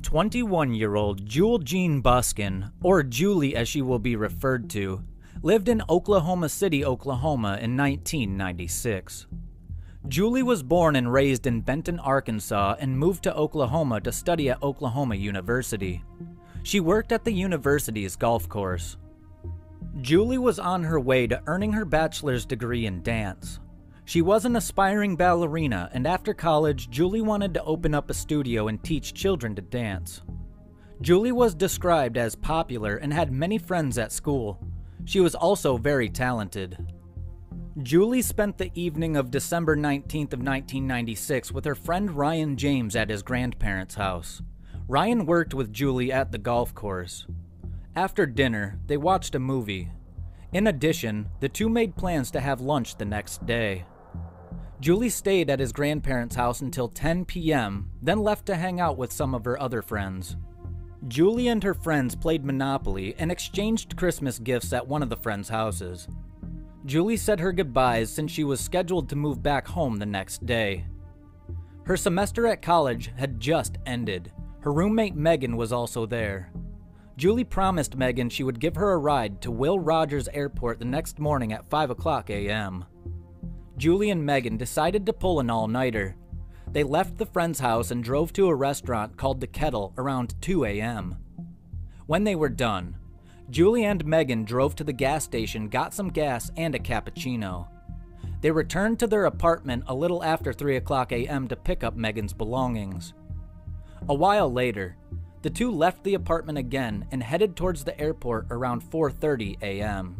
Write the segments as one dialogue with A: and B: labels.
A: 21-year-old Juli Busken, or Juli as she will be referred to, lived in Oklahoma City, Oklahoma in 1996. Juli was born and raised in Benton, Arkansas, and moved to Oklahoma to study at Oklahoma University. She worked at the university's golf course. Juli was on her way to earning her bachelor's degree in dance. She was an aspiring ballerina, and after college, Juli wanted to open up a studio and teach children to dance. Juli was described as popular and had many friends at school. She was also very talented. Juli spent the evening of December 19th of 1996 with her friend Ryan James at his grandparents' house. Ryan worked with Juli at the golf course. After dinner, they watched a movie. In addition, the two made plans to have lunch the next day. Juli stayed at his grandparents' house until 10 p.m., then left to hang out with some of her other friends. Juli and her friends played Monopoly and exchanged Christmas gifts at one of the friends' houses. Juli said her goodbyes since she was scheduled to move back home the next day. Her semester at college had just ended. Her roommate Megan was also there. Juli promised Megan she would give her a ride to Will Rogers Airport the next morning at 5 o'clock a.m. Juli and Megan decided to pull an all-nighter. They left the friend's house and drove to a restaurant called The Kettle around 2 a.m. When they were done, Juli and Megan drove to the gas station, got some gas and a cappuccino. They returned to their apartment a little after 3 o'clock a.m. to pick up Megan's belongings. A while later, the two left the apartment again and headed towards the airport around 4:30 a.m.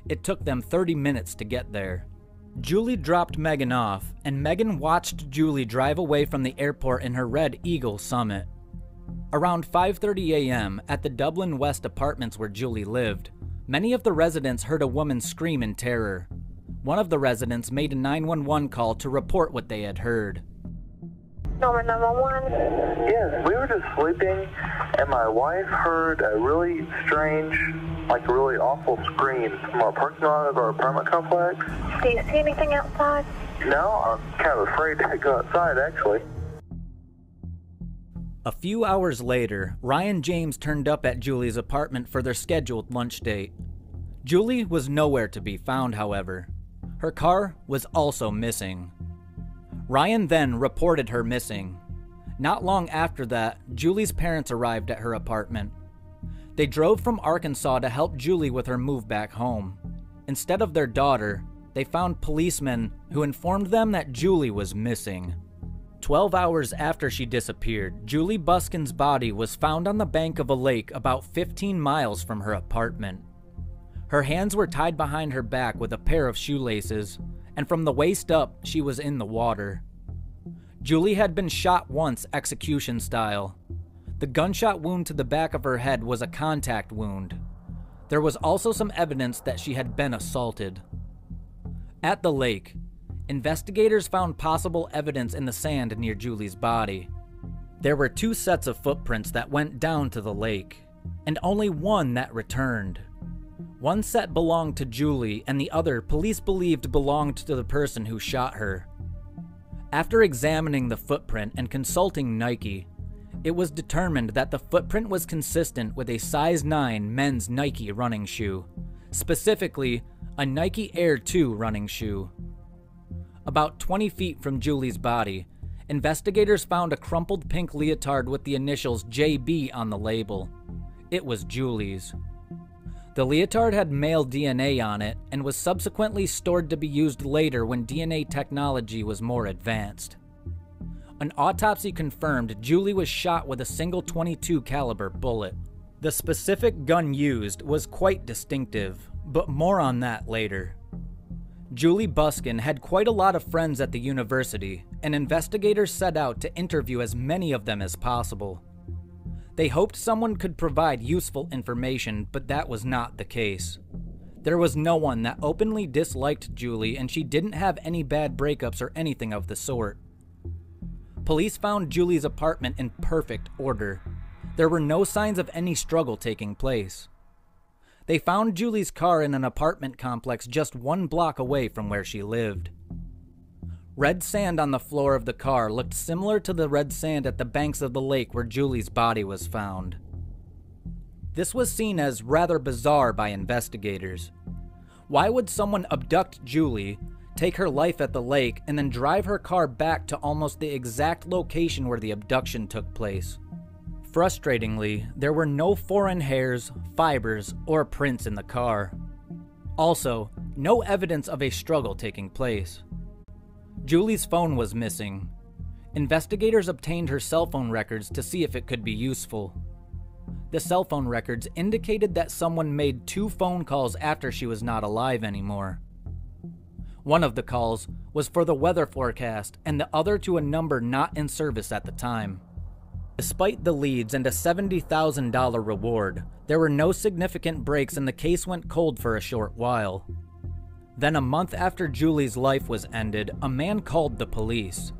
A: It took them 30 minutes to get there. Juli dropped Megan off, and Megan watched Juli drive away from the airport in her red Eagle Summit. Around 5:30 a.m., at the Dublin West apartments where Juli lived, many of the residents heard a woman scream in terror. One of the residents made a 911 call to report what they had heard.
B: Number 911?
C: Yes, we were just sleeping, and my wife heard a really strange, like a really awful scream from our parking lot of our apartment complex.
B: Do you see anything outside?
C: No, I'm kind of afraid to go outside, actually.
A: A few hours later, Ryan James turned up at Juli's apartment for their scheduled lunch date. Juli was nowhere to be found, however. Her car was also missing. Ryan then reported her missing. Not long after that, Juli's parents arrived at her apartment. They drove from Arkansas to help Juli with her move back home. Instead of their daughter, they found policemen who informed them that Juli was missing. 12 hours after she disappeared, Juli Busken's body was found on the bank of a lake about 15 miles from her apartment. Her hands were tied behind her back with a pair of shoelaces, and from the waist up, she was in the water. Juli had been shot once execution style. The gunshot wound to the back of her head was a contact wound. There was also some evidence that she had been assaulted. At the lake, investigators found possible evidence in the sand near Juli's body. There were 2 sets of footprints that went down to the lake, and only one that returned. One set belonged to Juli, and the other police believed belonged to the person who shot her. After examining the footprint and consulting Nike, it was determined that the footprint was consistent with a size 9 men's Nike running shoe, specifically a Nike Air 2 running shoe. About 20 feet from Juli's body, investigators found a crumpled pink leotard with the initials JB on the label. It was Juli's. The leotard had male DNA on it and was subsequently stored to be used later when DNA technology was more advanced. An autopsy confirmed Juli was shot with a single .22 caliber bullet. The specific gun used was quite distinctive, but more on that later. Juli Busken had quite a lot of friends at the university, and investigators set out to interview as many of them as possible. They hoped someone could provide useful information, but that was not the case. There was no one that openly disliked Juli, and she didn't have any bad breakups or anything of the sort. Police found Juli's apartment in perfect order. There were no signs of any struggle taking place. They found Juli's car in an apartment complex just 1 block away from where she lived. Red sand on the floor of the car looked similar to the red sand at the banks of the lake where Juli's body was found. This was seen as rather bizarre by investigators. Why would someone abduct Juli, take her life at the lake, and then drive her car back to almost the exact location where the abduction took place? Frustratingly, there were no foreign hairs, fibers, or prints in the car. Also, no evidence of a struggle taking place. Juli's phone was missing. Investigators obtained her cell phone records to see if it could be useful. The cell phone records indicated that someone made 2 phone calls after she was not alive anymore. One of the calls was for the weather forecast and the other to a number not in service at the time. Despite the leads and a $70,000 reward, there were no significant breaks and the case went cold for a short while. Then a month after Juli's life was ended, a man called the police.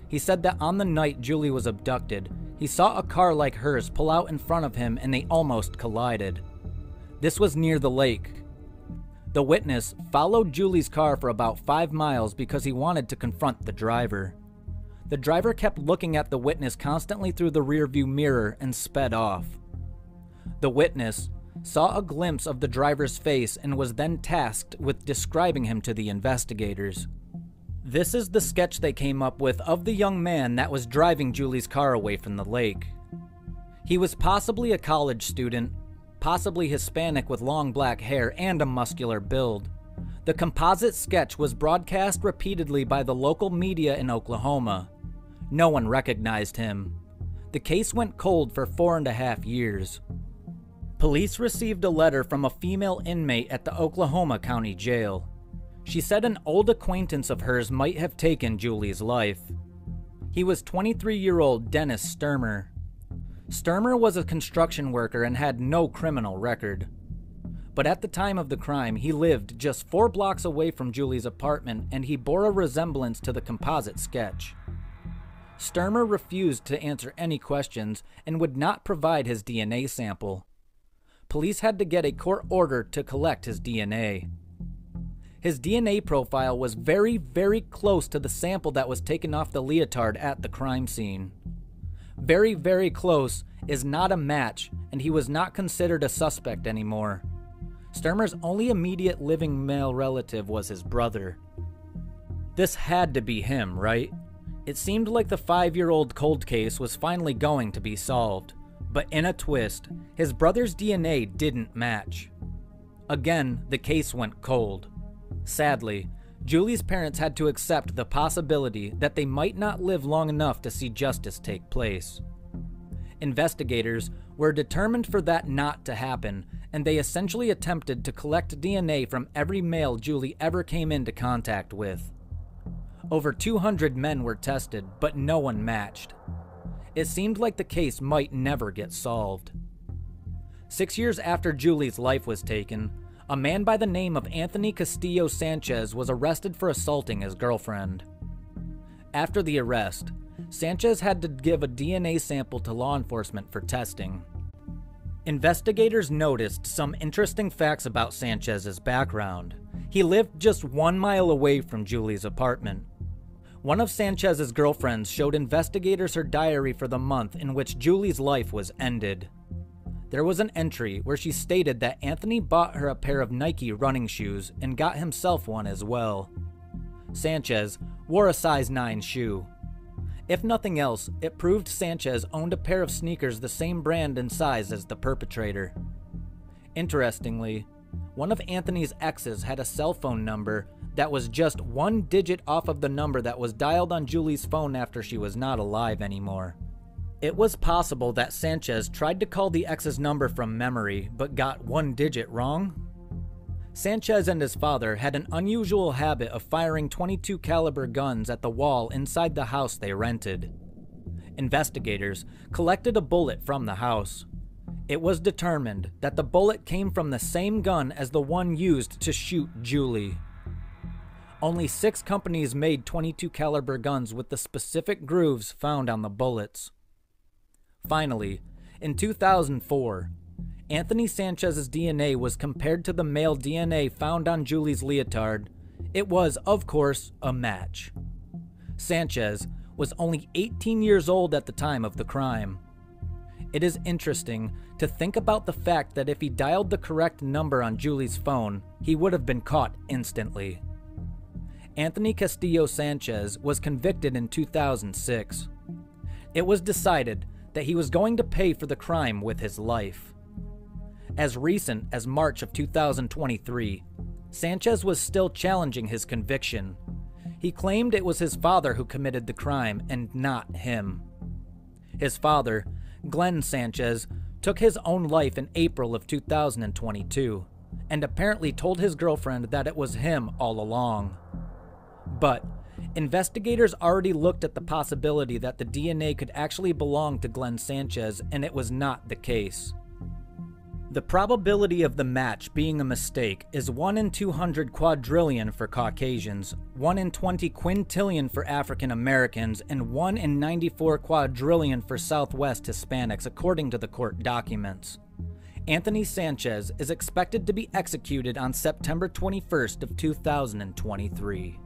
A: He said that on the night Juli was abducted, he saw a car like hers pull out in front of him and they almost collided. This was near the lake. The witness followed Juli's car for about 5 miles because he wanted to confront the driver. The driver kept looking at the witness constantly through the rearview mirror and sped off. The witness saw a glimpse of the driver's face and was then tasked with describing him to the investigators. This is the sketch they came up with of the young man that was driving Juli's car away from the lake. He was possibly a college student, possibly Hispanic with long black hair and a muscular build. The composite sketch was broadcast repeatedly by the local media in Oklahoma. No one recognized him. The case went cold for 4.5 years. Police received a letter from a female inmate at the Oklahoma County Jail. She said an old acquaintance of hers might have taken Juli's life. He was 23-year-old Dennis Sturmer. Sturmer was a construction worker and had no criminal record. But at the time of the crime, he lived just 4 blocks away from Juli's apartment and he bore a resemblance to the composite sketch. Sturmer refused to answer any questions and would not provide his DNA sample. Police had to get a court order to collect his DNA. His DNA profile was very, very close to the sample that was taken off the leotard at the crime scene. Very, very close is not a match, and he was not considered a suspect anymore. Sturmer's only immediate living male relative was his brother. This had to be him, right? It seemed like the 5-year-old cold case was finally going to be solved, but in a twist, his brother's DNA didn't match. Again, the case went cold. Sadly, Juli's parents had to accept the possibility that they might not live long enough to see justice take place. Investigators were determined for that not to happen, and they essentially attempted to collect DNA from every male Juli ever came into contact with. Over 200 men were tested, but no one matched. It seemed like the case might never get solved. 6 years after Juli's life was taken, a man by the name of Anthony Castillo Sanchez was arrested for assaulting his girlfriend. After the arrest, Sanchez had to give a DNA sample to law enforcement for testing. Investigators noticed some interesting facts about Sanchez's background. He lived just 1 mile away from Juli's apartment. One of Sanchez's girlfriends showed investigators her diary for the month in which Juli's life was ended. There was an entry where she stated that Anthony bought her a pair of Nike running shoes and got himself one as well. Sanchez wore a size 9 shoe. If nothing else, it proved Sanchez owned a pair of sneakers the same brand and size as the perpetrator. Interestingly, one of Anthony's exes had a cell phone number that was just 1 digit off of the number that was dialed on Juli's phone after she was not alive anymore. It was possible that Sanchez tried to call the ex's number from memory, but got 1 digit wrong. Sanchez and his father had an unusual habit of firing .22 caliber guns at the wall inside the house they rented. Investigators collected a bullet from the house. It was determined that the bullet came from the same gun as the one used to shoot Juli. Only 6 companies made .22 caliber guns with the specific grooves found on the bullets. Finally, in 2004, Anthony Sanchez's DNA was compared to the male DNA found on Juli's leotard. It was, of course, a match. Sanchez was only 18 years old at the time of the crime. It is interesting to think about the fact that if he dialed the correct number on Juli's phone, he would have been caught instantly. Anthony Castillo Sanchez was convicted in 2006. It was decided that he was going to pay for the crime with his life. As recent as March of 2023, Sanchez was still challenging his conviction. He claimed it was his father who committed the crime and not him. His father, Glenn Sanchez, took his own life in April of 2022 and apparently told his girlfriend that it was him all along. But investigators already looked at the possibility that the DNA could actually belong to Glenn Sanchez, and it was not the case. The probability of the match being a mistake is 1 in 200 quadrillion for Caucasians, 1 in 20 quintillion for African Americans, and 1 in 94 quadrillion for Southwest Hispanics, according to the court documents. Anthony Sanchez is expected to be executed on September 21st of 2023.